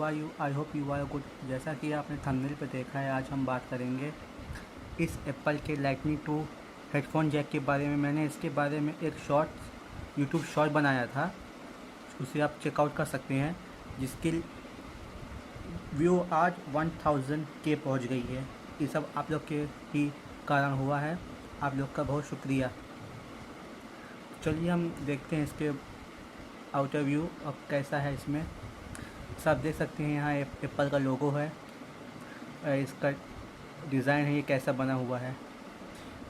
Are you? I hope you are good. जैसा कि आपने थंबनेल पे देखा है, आज हम बात करेंगे इस एप्पल के लाइटनिंग टू हेडफोन जैक के बारे में। मैंने इसके बारे में एक शॉर्ट यूट्यूब शॉर्ट बनाया था, उसे आप चेकआउट कर सकते हैं, जिसकी व्यू आज 1000 के पहुँच गई है। ये सब आप लोग के ही कारण हुआ है, आप लोग का बहुत शुक्रिया। चलिए हम देखते हैं इसके आउटर व्यू अब कैसा है। इसमें सब देख सकते हैं, यहाँ एप्पल का लोगो है, इसका डिज़ाइन है, ये कैसा बना हुआ है।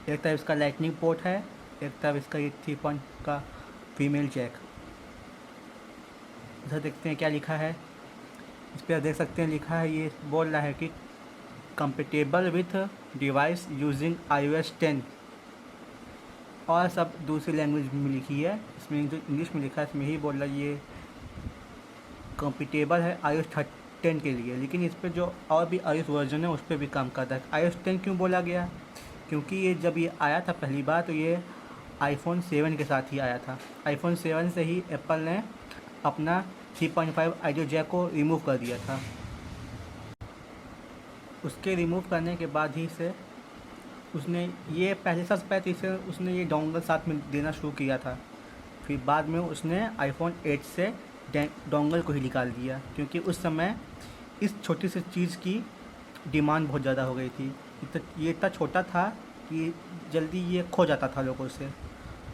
एक तरफ इसका लाइटनिंग पोर्ट है, एक तरफ इसका ये 3 पॉइंट का फीमेल जैक। इधर देखते हैं क्या लिखा है। इस पर देख सकते हैं लिखा है, ये बोल रहा है कि compatible with device using iOS 10 और सब दूसरी लैंग्वेज में लिखी है। इसमें जो इंग्लिश में लिखा है इसमें ही बोल रहा है ये कंपेटेबल है iOS 10 के लिए, लेकिन इस पर जो और भी iOS वर्जन है उस पर भी काम करता है। iOS 10 क्यों बोला गया? क्योंकि ये जब ये आया था पहली बार तो ये iPhone 7 के साथ ही आया था। iPhone 7 से ही एप्पल ने अपना 3.5 ऑडियो जैक को रिमूव कर दिया था। उसके रिमूव करने के बाद ही से उसने ये पहले सबसे पहले इसे उसने ये डोंगल साथ में देना शुरू किया था। फिर बाद में उसने iPhone 8 से डोंगल को ही निकाल दिया, क्योंकि उस समय इस छोटी सी चीज़ की डिमांड बहुत ज़्यादा हो गई थी। ये इतना छोटा था कि जल्दी ये खो जाता था लोगों से।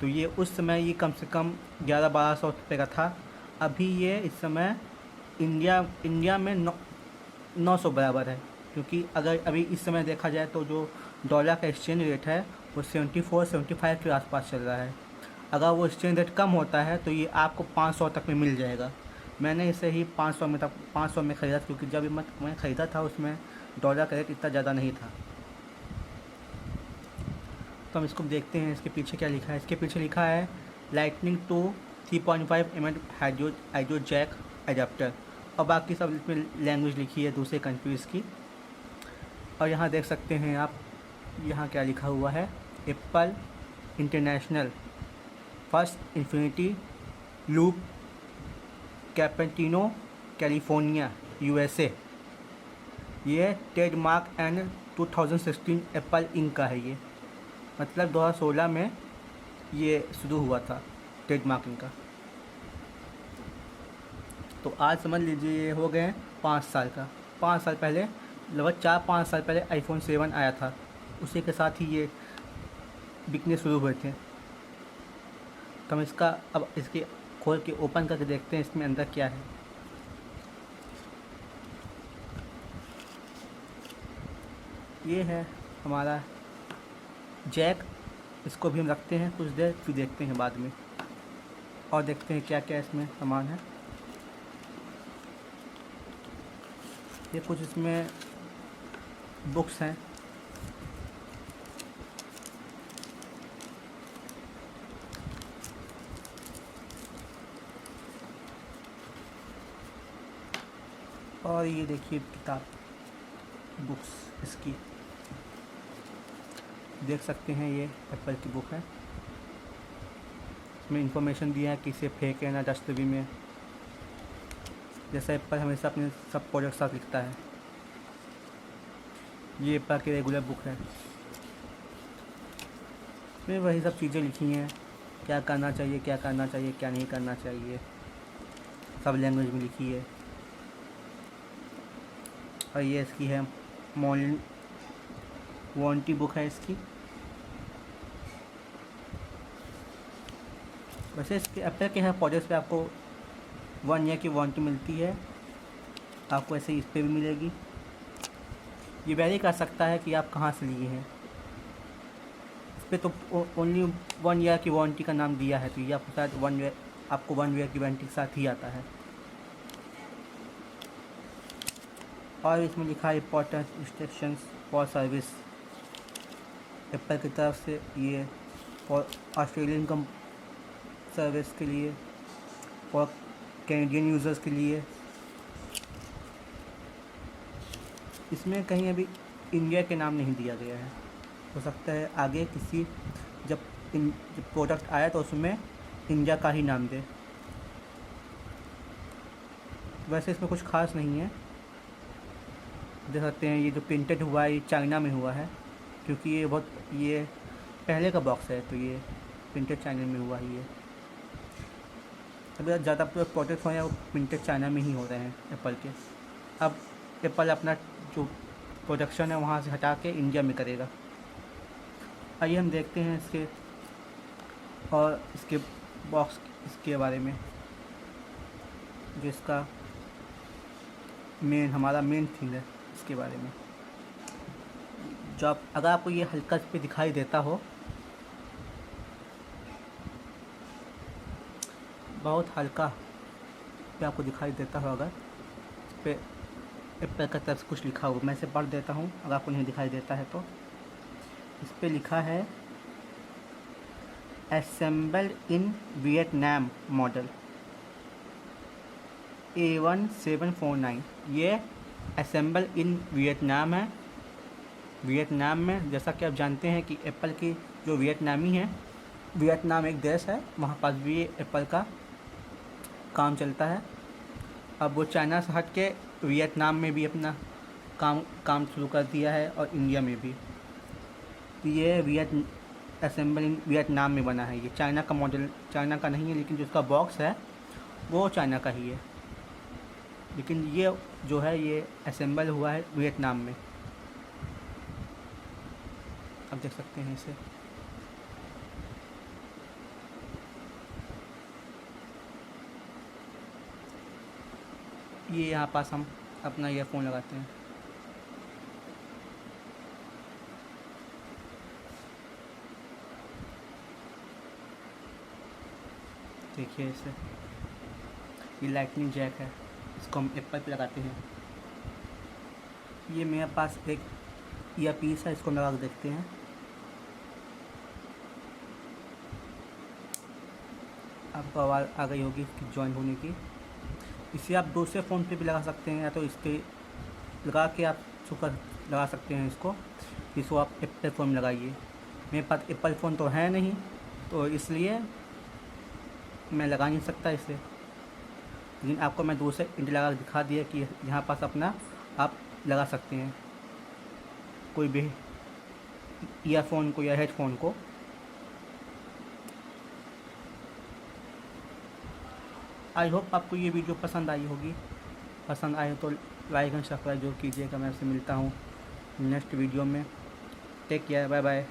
तो ये उस समय ये कम से कम 1100-1200 रुपये का था। अभी ये इस समय इंडिया में 900 बराबर है, क्योंकि अगर अभी इस समय देखा जाए तो जो डॉलर का एक्सचेंज रेट है वो 74-75 के आसपास चल रहा है। अगर वो एक्सचेंज रेट कम होता है तो ये आपको 500 तक में मिल जाएगा। मैंने इसे ही 500 में ख़रीदा, क्योंकि जब मैं ख़रीदा था उसमें डॉलर का रेट इतना ज़्यादा नहीं था। तो हम इसको देखते हैं, इसके पीछे क्या लिखा है। इसके पीछे लिखा है lightning to 3.5 mm hydro jack adapter, और बाकी सब इसमें लैंग्वेज लिखी है दूसरे कंट्रीज़ की। और यहाँ देख सकते हैं आप, यहाँ क्या लिखा हुआ है, Apple International first infinity loop Cupertino California USA। ये ट्रेडमार्क एंड 2016 एप्पल इंक का है। ये मतलब 2016 में ये शुरू हुआ था ट्रेडमार्किंग का। तो आज समझ लीजिए ये हो गए 5 साल का। 5 साल पहले, लगभग 4-5 साल पहले iPhone 7 आया था, उसी के साथ ही ये बिकने शुरू हुए थे। तो हम अब इसके खोल के ओपन करके देखते हैं इसमें अंदर क्या है। ये है हमारा जैक। इसको भी हम रखते हैं कुछ देर, फिर देखते हैं बाद में और देखते हैं क्या क्या इसमें सामान है। ये कुछ इसमें बुक्स हैं। और ये देखिए किताब, बुक्स इसकी देख सकते हैं, ये एप्पल की बुक है। इसमें इंफॉर्मेशन दिया है कि इसे फेंके ना डस्टबिन में, जैसा एप्पल हमेशा अपने सब प्रोडक्ट साथ लिखता है। ये एप्पल की रेगुलर बुक है, इसमें वही सब चीज़ें लिखी हैं, क्या करना चाहिए, क्या करना चाहिए, क्या नहीं करना चाहिए, सब लैंग्वेज में लिखी है। और ये इसकी है वारंटी बुक है इसकी। वैसे इसके एप्पल के हर प्रोडक्ट्स पे आपको 1 ईयर की वारंटी मिलती है, आपको ऐसे इस पर भी मिलेगी। ये वेरी कर सकता है कि आप कहाँ से लिए हैं। इस पर तो ओनली 1 ईयर की वारंटी का नाम दिया है, तो ये आपको शायद 1 ईयर की वारंटी के साथ ही आता है। और इसमें लिखा है important instructions for service, Apple की तरफ से ये फॉर ऑस्ट्रेलियन कम सर्विस के लिए और कैनेडियन यूज़र्स के लिए। इसमें कहीं अभी इंडिया के नाम नहीं दिया गया है, हो सकता है आगे किसी जब प्रोडक्ट आया तो उसमें इंडिया का ही नाम दे। वैसे इसमें कुछ खास नहीं है। देख सकते हैं ये जो प्रिंटेड हुआ है ये चाइना में हुआ है, क्योंकि ये पहले का बॉक्स है, तो ये प्रिंटेड चाइना में हुआ है। ये अभी ज़्यादा प्रोडक्ट हो रहे हैं वो प्रिंटेड चाइना में ही हो रहे हैं एप्पल के। अब एप्पल अपना जो प्रोडक्शन है वहाँ से हटा के इंडिया में करेगा। आइए हम देखते हैं इसके और इसके बॉक्स इसके बारे में, जो इसका हमारा मेन थिंग है इसके बारे में। जो अगर आपको ये हल्का पे दिखाई देता हो, बहुत हल्का पे आपको दिखाई देता हो, अगर इस पर एप्पल का तरफ से कुछ लिखा हो, मैं इसे पढ़ देता हूँ अगर आपको नहीं दिखाई देता है तो। इस पर लिखा है assembled in Vietnam model A1749। ये असेंबल इन वियतनाम है। वियतनाम में जैसा कि आप जानते हैं कि एप्पल की जो वियतनामी है, वियतनाम एक देश है, वहाँ पास भी एप्पल का काम चलता है। अब वो चाइना से हट के वियतनाम में भी अपना काम शुरू कर दिया है और इंडिया में भी। तो ये असेंबल इन वियतनाम में बना है। ये चाइना का मॉडल चाइना का नहीं है, लेकिन जो उसका बॉक्स है वो चाइना का ही है, लेकिन ये जो है ये असेंबल हुआ है वियतनाम में। आप देख सकते हैं इसे। ये यहाँ पास हम अपना ईयरफोन लगाते हैं। देखिए इसे, ये लाइटनिंग जैक है, इसको हम एप्पल पे लगाते हैं। ये मेरे पास एक ईयर पीस है, इसको लगा के देखते हैं। आपको आवाज़ आ गई होगी इसकी ज्वाइन होने की। इसे आप दूसरे फ़ोन पे भी लगा सकते हैं, या तो इसके लगा के आप सुपर लगा सकते हैं इसको आप एप्पल फ़ोन में लगाइए। मेरे पास एप्पल फ़ोन तो है नहीं, तो इसलिए मैं लगा नहीं सकता इसे, लेकिन आपको मैं दूसरे इंडिया लगा दिखा दिया कि यहाँ पास अपना आप लगा सकते हैं कोई भी ईयरफोन को या हेडफोन को। आई होप आपको ये वीडियो पसंद आई होगी। पसंद आए तो लाइक एंड सब्सक्राइब जरूर कीजिएगा। मैं आपसे मिलता हूँ नेक्स्ट वीडियो में। Take care, bye bye.